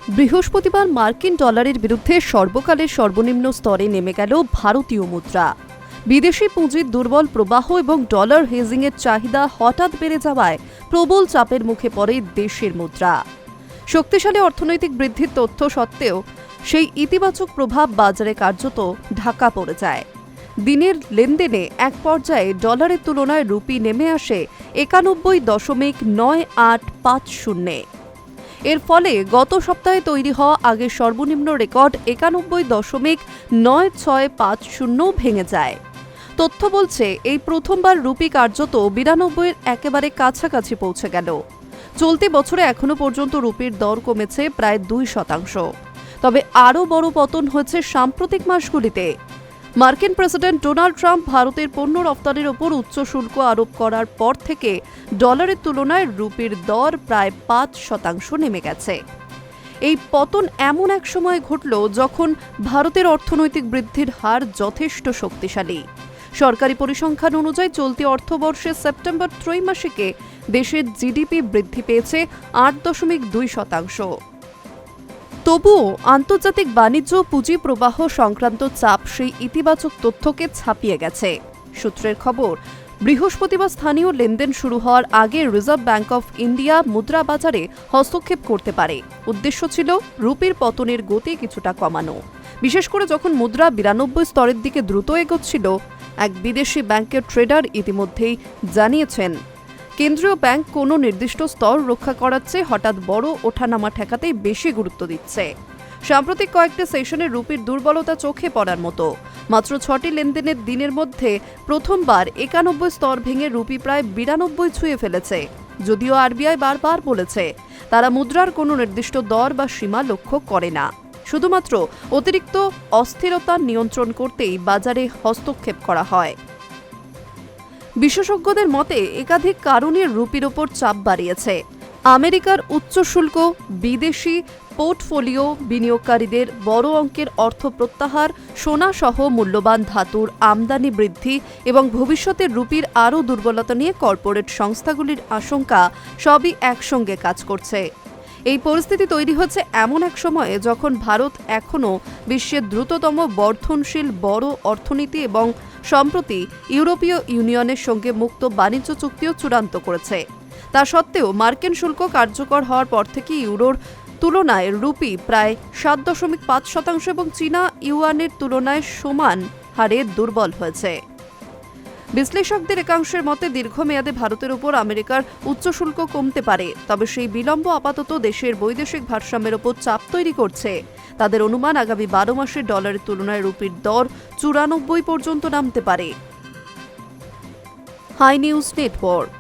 বৃহস্পতিবার মার্কিন ডলারের বিরুদ্ধে সর্বকালের সর্বনিম্ন স্তরে নেমে গেল ভারতীয় মুদ্রা। বিদেশি পুঁজির দুর্বল প্রবাহ এবং ডলার হেজিংয়ের চাহিদা হঠাৎ বেড়ে যাওয়ায় প্রবল চাপের মুখে পড়ে দেশের মুদ্রা। শক্তিশালী অর্থনৈতিক বৃদ্ধির তথ্য সত্ত্বেও সেই ইতিবাচক প্রভাব বাজারে কার্যত ঢাকা পড়ে যায়। দিনের লেনদেনে এক পর্যায়ে ডলারের তুলনায় রুপি নেমে আসে 91.9850। এর ফলে গত সপ্তাহে তৈরি হওয়া আগের সর্বনিম্ন রেকর্ড 91.9650 ভেঙে যায়। তথ্য বলছে এই প্রথমবার রুপি কার্যত 92-এর একেবারে কাছাকাছি পৌঁছে গেল। চলতি বছরে এখনো পর্যন্ত রুপির দর কমেছে প্রায় 2%। তবে আরও বড় পতন হয়েছে সাম্প্রতিক মাসগুলিতে। মার্কিন প্রেসিডেন্ট ডোনাল্ড ট্রাম্প ভারতের পণ্য রপ্তানির ওপর উচ্চ শুল্ক আরোপ করার পর থেকে ডলারের তুলনায় রুপির দর প্রায় 5% নেমে গেছে। এই পতন এমন এক সময় ঘটল যখন ভারতের অর্থনৈতিক বৃদ্ধির হার যথেষ্ট শক্তিশালী। সরকারি পরিসংখ্যান অনুযায়ী চলতি অর্থবর্ষের সেপ্টেম্বর ত্রৈমাসিকে দেশের জিডিপি বৃদ্ধি পেয়েছে 8.2%। তবুও আন্তর্জাতিক বাণিজ্য পুঁজি প্রবাহ সংক্রান্ত চাপ সেই ইতিবাচক তথ্যকে ছাপিয়ে গেছে। সূত্রের খবর, বৃহস্পতিবার স্থানীয় লেনদেন শুরু হওয়ার আগে রিজার্ভ ব্যাংক অফ ইন্ডিয়া মুদ্রা বাজারে হস্তক্ষেপ করতে পারে। উদ্দেশ্য ছিল রুপির পতনের গতি কিছুটা কমানো, বিশেষ করে যখন মুদ্রা 92 স্তরের দিকে দ্রুত এগোচ্ছিল। এক বিদেশি ব্যাংকের ট্রেডার ইতিমধ্যেই জানিয়েছেন, কেন্দ্রীয় ব্যাংক কোনো নির্দিষ্ট স্তর রক্ষা করার চেয়ে হঠাৎ বড় ওঠানামা ঠেকাতেই বেশি গুরুত্ব দিচ্ছে। সাম্প্রতিক কয়েকটি সেশনে রুপির দুর্বলতা চোখে পড়ার মতো। মাত্র 6টি লেনদেনের দিনের মধ্যে প্রথমবার 91 স্তর ভেঙে রুপি প্রায় 92 ছুঁয়ে ফেলেছে। যদিও আরবিআই বারবার বলেছে তারা মুদ্রার কোনো নির্দিষ্ট দর বা সীমা লক্ষ্য করে না, শুধুমাত্র অতিরিক্ত অস্থিরতা নিয়ন্ত্রণ করতেই বাজারে হস্তক্ষেপ করা হয়। বিশেষজ্ঞদের মতে একাধিক কারণে রুপির ওপর চাপ বাড়িয়েছে। আমেরিকার উচ্চ শুল্ক, বিদেশি পোর্টফোলিও বিনিয়োগকারীদের বড় অঙ্কের অর্থ প্রত্যাহার, সোনাসহ মূল্যবান ধাতুর আমদানি বৃদ্ধি এবং ভবিষ্যতে রুপির আরও দুর্বলতা নিয়ে কর্পোরেট সংস্থাগুলির আশঙ্কা সবই একসঙ্গে কাজ করছে। এই পরিস্থিতি তৈরি হচ্ছে এমন এক সময়ে যখন ভারত এখনও বিশ্বের দ্রুততম বর্ধনশীল বড় অর্থনীতি এবং সম্প্রতি ইউরোপীয় ইউনিয়নের সঙ্গে মুক্ত বাণিজ্য চুক্তিও চূড়ান্ত করেছে। তা সত্ত্বেও মার্কিন শুল্ক কার্যকর হওয়ার পর থেকে ইউরোর তুলনায় রুপি প্রায় 7.5% এবং চীনা ইউয়ানের তুলনায় সমান হারে দুর্বল হয়েছে। বিশ্লেষকদের একাংশের মতে দীর্ঘমেয়াদে ভারতের উপর আমেরিকার উচ্চ শুল্ক কমতে পারে, তবে সেই বিলম্ব আপাতত দেশের বৈদেশিক ভারসাম্যের ওপর চাপ তৈরি করছে। তাদের অনুমান আগামী 12 মাসে ডলারের তুলনায় রুপির দর 94 পর্যন্ত নামতে পারে। Hi news network.